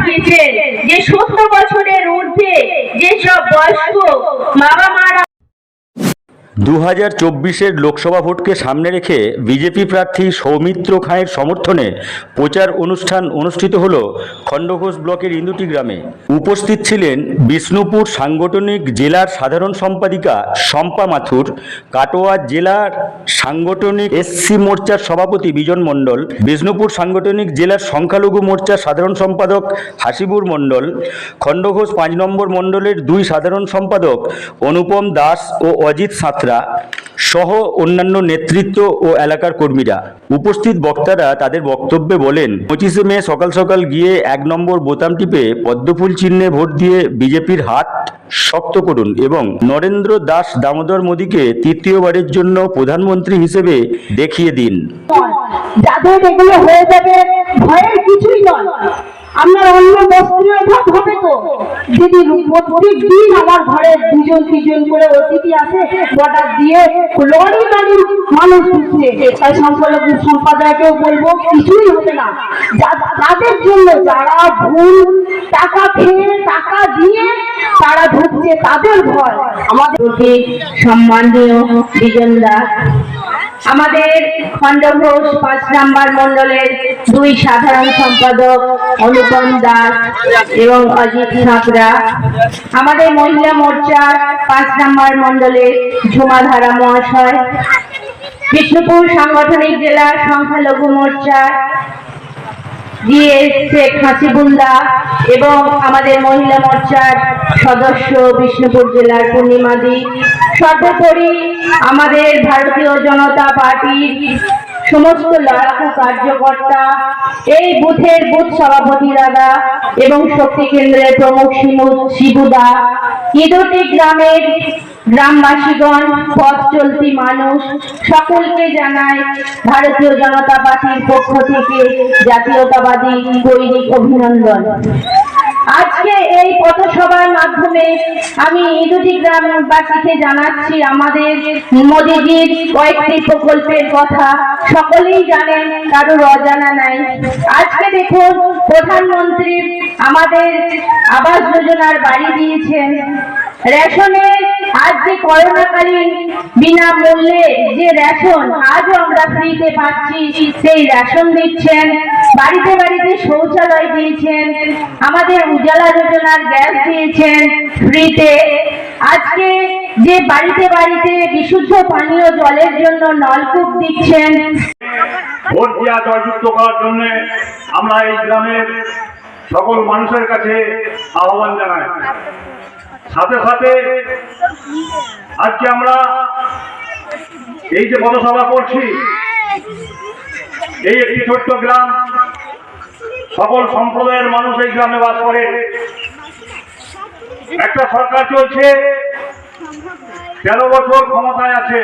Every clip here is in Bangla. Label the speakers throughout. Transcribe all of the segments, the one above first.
Speaker 1: পাঠিয়েছেন যে 70 বছরের ঊর্ধ্বে যেসব বয়স্ক বাবা মারা
Speaker 2: 2024-এর লোকসভা ভোটকে সামনে রেখে বিজেপি প্রার্থী সৌমিত্র খাঁয়ের সমর্থনে প্রচার অনুষ্ঠান অনুষ্ঠিত হল খণ্ডঘোষ ব্লকের ইন্দুটি গ্রামে। উপস্থিত ছিলেন বিষ্ণুপুর সাংগঠনিক জেলার সাধারণ সম্পাদিকা শম্পা মাথুর, কাটোয়া জেলার সাংগঠনিক এসসি মোর্চার সভাপতি বিজন মণ্ডল, বিষ্ণুপুর সাংগঠনিক জেলার সংখ্যালঘু মোর্চার সাধারণ সম্পাদক হাসিবুর মণ্ডল, খণ্ডঘোষ 5 নম্বর মণ্ডলের 2 সাধারণ সম্পাদক অনুপম দাস ও অজিত সাঁতরা সহ অন্যান্য নেতৃত্ব ও এলাকার কর্মীরা। উপস্থিত বক্তারা তাদের বক্তব্যে বলেন, 25শে মে সকাল সকাল গিয়ে 1 নম্বর বোতাম টিপে পদ্মফুল চিহ্নে ভোট দিয়ে বিজেপির হাত শক্ত করুন এবং নরেন্দ্র দাস দামোদর মোদীকে তৃতীয়বারের জন্য প্রধানমন্ত্রী হিসেবে দেখিয়ে দিন।
Speaker 3: যাদের এগুলো হয়ে যাবে ভয়ের কিছুই নয়। আমার অন্য বস্ত্রের অভাব হবে তো যদি প্রত্যেক দিন আমার ঘরে 2-3 করে অতিথি আসে, অর্ডার দিয়ে লড়ি মানুষ দিচ্ছে। তাই সংখ্যালঘু সম্প্রদায়কেও বলবো কিছুই হবে না। যাদের জন্য যারা ভুল টাকা খেয়ে টাকা দিয়ে তারা ঢুকছে তাদের ভয়।
Speaker 1: আমাদেরকে সম্মানীয় বিজন দাস, আমাদের খণ্ডঘোষ 5 নম্বর মণ্ডলের 2 সাধারণ সম্পাদক অনুপম দাস এবং অজিত সাঁতরা, আমাদের মহিলা মোর্চার 5 নম্বর মণ্ডলের ঝুমা ধারা মহাশয়, বিষ্ণুপুর সাংগঠনিক জেলার সংখ্যালঘু মোর্চার শেখ হাসিবুল্লাহ এবং আমাদের মহিলা মোর্চার সদস্য বিষ্ণুপুর জেলার পূর্ণিমাদি, সর্বোপরি আমাদের ভারতীয় জনতা পার্টির সমস্ত লড়াকু কার্যকর্তা, এই বুথের বুথ সভাপতি দাদা এবং শক্তি কেন্দ্রের প্রমুখ শিবুদা, ইন্দুটি গ্রামের গ্রামবাসীগণ, পথ চলতি মানুষ সকলকে জানাই ভারতীয় জনতা পার্টির পক্ষ থেকে জাতীয়তাবাদী গৈরিক অভিনন্দন। আজকে এই পথসভার মাধ্যমে আমি ইন্দুটি গ্রামবাসীকে জানাচ্ছি আমাদের মোদীজির কয়েকটি প্রকল্পের কথা সকলেই জানেন, কারোর অজানা নাই। আজকে দেখুন প্রধানমন্ত্রী আমাদের আবাস যোজনার বাড়ি দিয়েছেন, রেশনের আজ যে করোনাকালীন বিনামূল্যে যে রেশন আজও আমরা ফ্রিতে পাচ্ছি, সেই রেশন দিচ্ছেন, বাড়িতে বাড়িতে শৌচালয় দিয়েছেন, আমাদের উজালা যোজনার গ্যাস দিয়েছেন ফ্রিতে, আজকে যে বাড়িতে বাড়িতে বিশুদ্ধ পানীয় জলের জন্য নলকূপ দিচ্ছেন।
Speaker 4: ভোট দিয়া জয়যুক্ত করার জন্য আমরা এই গ্রামের সকল মানুষের কাছে আহ্বান জানাই। সাথে সাথে আজকে আমরা এই যে পথসভা করছি, এই একটি ছোট্ট গ্রাম, সকল সম্প্রদায়ের মানুষ এই গ্রামে বাস করে। একটা সরকার চলছে, 13 বছর ক্ষমতায় আছে।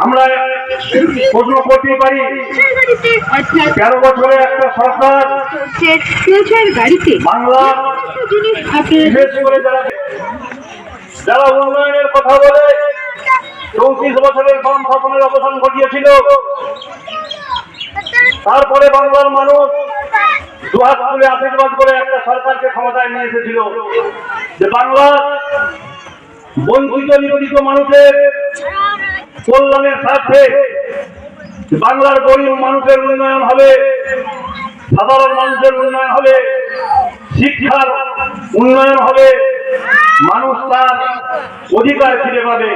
Speaker 4: আমরা প্রশ্ন করতেই পারি, 13 বছরে একটা সরকার বাংলা বিশেষ করে যারা উন্নয়নের কথা বলে 34 বছরের বাম শাসনের অবসান ঘটিয়েছিল, তারপরে বাংলার মানুষ দুহাত তুলে আশীর্বাদ করে একটা সরকারকে ক্ষমতায় নিয়ে এসেছিল যে বাংলার বঞ্চিত নিপীড়িত মানুষের কল্যাণের স্বার্থে বাংলার গরিব মানুষের উন্নয়ন হবে, সাধারণ মানুষের উন্নয়ন হবে, শিক্ষার উন্নয়ন হবে, মানুষ তার অধিকার ফিরে পাবে।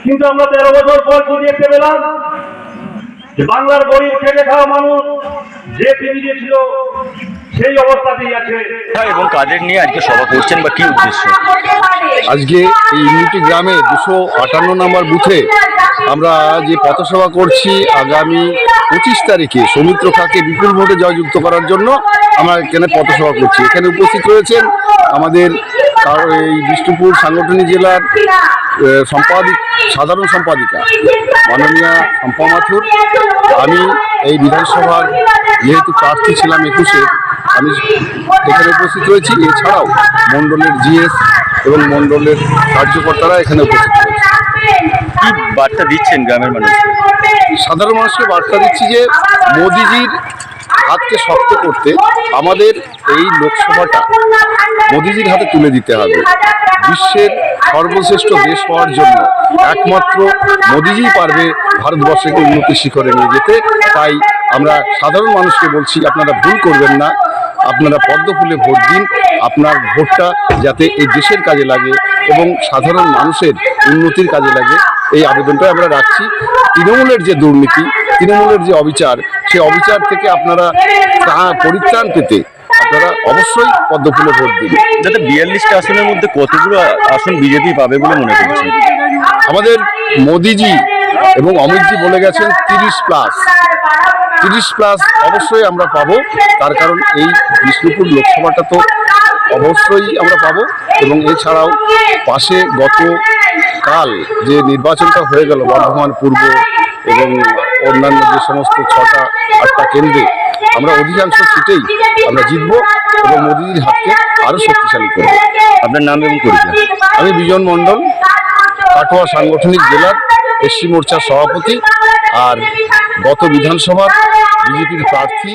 Speaker 4: কিন্তু আমরা 13 বছর পর কি দেখতে পেলাম যে বাংলার গরিব খেটে খাওয়া মানুষ যে টিভি ছিল সেই অবস্থাতেই আছে।
Speaker 2: এবং কাদের নিয়ে আজকে সভা করছেন বা কি উদ্দেশ্য?
Speaker 5: আজকে এই ইউনিটি গ্রামে 258 নম্বর বুথে আমরা যে পথসভা করছি, আগামী 25 তারিখে সৌমিত্র খাঁকে বিপুল ভোটে জয়যুক্ত করার জন্য আমরা এখানে পথসভা করছি। এখানে উপস্থিত রয়েছেন আমাদের এই বিষ্ণুপুর সাংগঠনিক জেলার সাধারণ সম্পাদিকা মাননীয়া শম্পা মাথুর। আমি এই বিধানসভার যেহেতু প্রার্থী ছিলাম 21-এ, আমি এখানে উপস্থিত রয়েছি। এছাড়াও মণ্ডলের জিএস এবং মণ্ডলের কার্যকর্তারা এখানে উপস্থিত রয়েছে।
Speaker 2: কি বার্তা দিচ্ছেন গ্রামের মানুষকে?
Speaker 5: সাধারণ মানুষকে বার্তা দিচ্ছি যে মোদিজির হাতকে শক্ত করতে আমাদের এই লোকসভাটা মোদিজির হাতে তুলে দিতে হবে। বিশ্বের সর্বশ্রেষ্ঠ দেশ হওয়ার জন্য একমাত্র মোদিজি পারবে ভারতবর্ষকে উন্নতির শিখরে নিয়ে যেতে। তাই আমরা সাধারণ মানুষকে বলছি, আপনারা ভুল করবেন না, আপনারা পদ্ম ফুলে ভোট দিন। আপনার ভোটটা যাতে এই দেশের কাজে লাগে এবং সাধারণ মানুষের উন্নতির কাজে লাগে, এই আবেদনটাই আমরা রাখছি। তৃণমূলের যে দুর্নীতি, তৃণমূলের যে অবিচার, সেই অবিচার থেকে আপনারা পরিত্রাণ পেতে আপনারা অবশ্যই পদ্ম ফুলে ভোট দিন।
Speaker 2: যাতে 42টা আসনের মধ্যে কতগুলো আসন বিজেপি পাবে বলে মনে করছেন?
Speaker 5: আমাদের মোদিজি এবং অমিতজি বলে গেছেন 30+ অবশ্যই আমরা পাবো। তার কারণ এই বিষ্ণুপুর লোকসভাটা তো অবশ্যই আমরা পাবো, এবং এছাড়াও পাশে গতকাল যে নির্বাচনটা হয়ে গেল বর্ধমান পূর্ব এবং অন্যান্য যে সমস্ত 6-8টা কেন্দ্রে, আমরা অধিকাংশ সিটেই আমরা জিতবো এবং মোদিজির হাতকে আরো শক্তিশালী করব।
Speaker 2: আপনার নাম এবং পরিচয়?
Speaker 5: আমি বিজন মণ্ডল, কাটোয়া সাংগঠনিক জেলার এসসি মোর্চার সভাপতি, আর গত বিধানসভার বিজেপির প্রার্থী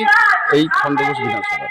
Speaker 5: এই খণ্ডঘোষ বিধানসভা।